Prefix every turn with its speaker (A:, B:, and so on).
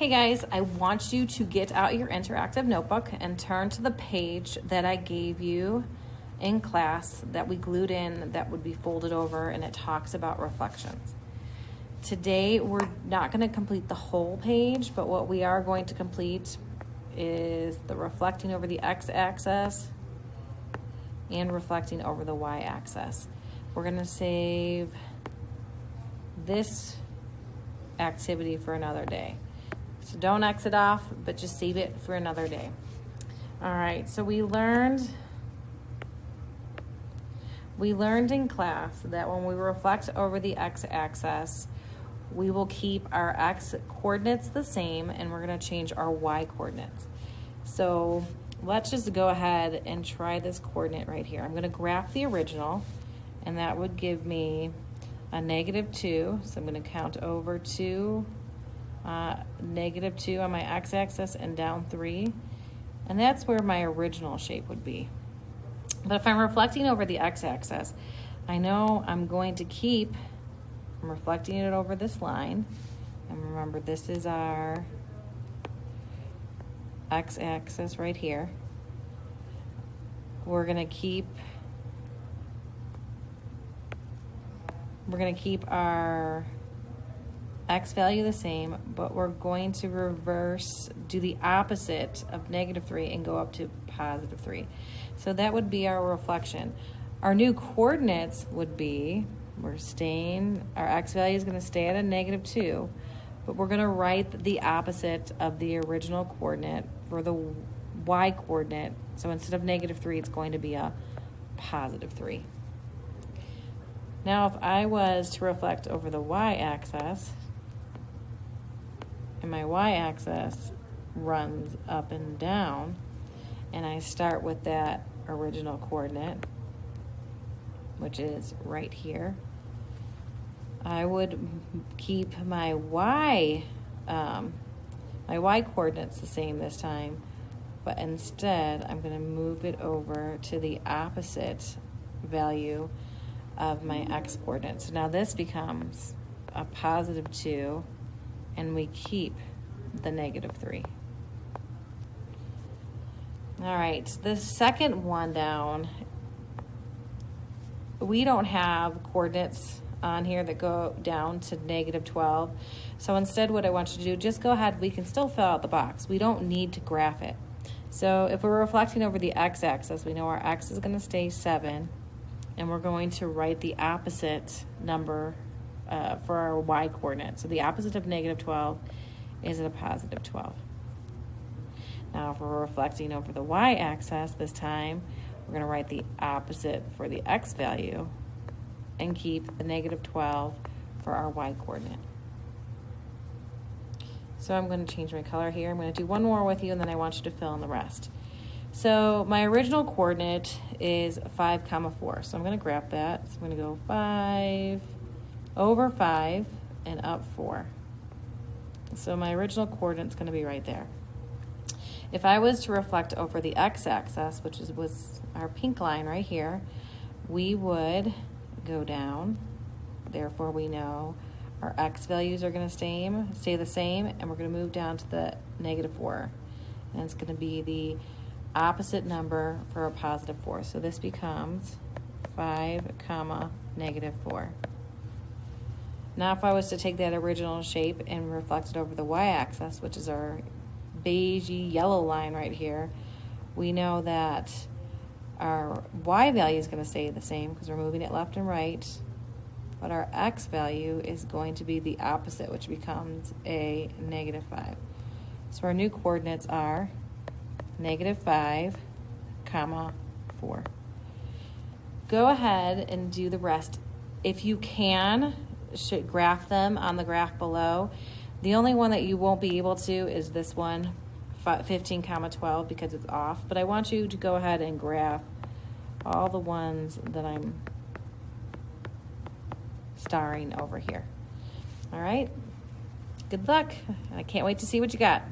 A: Hey guys, I want you to get out your interactive notebook and turn to the page that I gave you in class that we glued in that would be folded over, and it talks about reflections. Today we're not going to complete the whole page, but what we are going to complete is the reflecting over the x-axis and reflecting over the y-axis. We're going to save this activity for another day. So don't exit off, but just save it for another day. All right, so we learned in class that when we reflect over the x-axis, we will keep our x coordinates the same, and we're going to change our y coordinates. So let's just go ahead and try this coordinate right here. I'm going to graph the original, and that would give me a -2. So I'm going to count over 2, -2 on my x-axis and down 3. And that's where my original shape would be. But if I'm reflecting over the x-axis, I know I'm reflecting it over this line. And remember, this is our x-axis right here. We're going to keep our x value the same, but we're going to do the opposite of -3 and go up to +3. So that would be our reflection. Our new coordinates would be, our x value is going to stay at a -2, but we're going to write the opposite of the original coordinate for the y coordinate. So instead of -3, it's going to be a +3. Now, if I was to reflect over the y-axis, and my y-axis runs up and down, and I start with that original coordinate, which is right here, I would keep my y coordinates the same this time, but instead I'm going to move it over to the opposite value of my x coordinates. So now this becomes a +2, and we keep the -3. All right, the second one down, we don't have coordinates on here that go down to -12. So instead, what I want you to do, just go ahead, we can still fill out the box. We don't need to graph it. So if we're reflecting over the x-axis, we know our x is going to stay 7, and we're going to write the opposite number for our y coordinate. So the opposite of -12 is a +12. Now, if we're reflecting over the y-axis this time, we're going to write the opposite for the x value and keep the -12 for our y coordinate. So I'm going to change my color here. I'm going to do one more with you, and then I want you to fill in the rest. So my original coordinate is 5, 4. So I'm going to grab that. So I'm going to go 5 over 5 and up 4. So my original coordinate is going to be right there. If I was to reflect over the x-axis, which was our pink line right here, we would go down. Therefore, we know our x values are going to stay the same, and we're going to move down to the -4. And it's going to be the opposite number for a +4. So this becomes 5, -4. Now, if I was to take that original shape and reflect it over the y-axis, which is our beigey yellow line right here, we know that our y value is going to stay the same because we're moving it left and right, but our x value is going to be the opposite, which becomes a -5. So our new coordinates are -5, 4. Go ahead and do the rest. If you can, should graph them on the graph below. The only one that you won't be able to is this one, 15, 12, because it's off. But I want you to go ahead and graph all the ones that I'm starring over here. All right? Good luck. I can't wait to see what you got.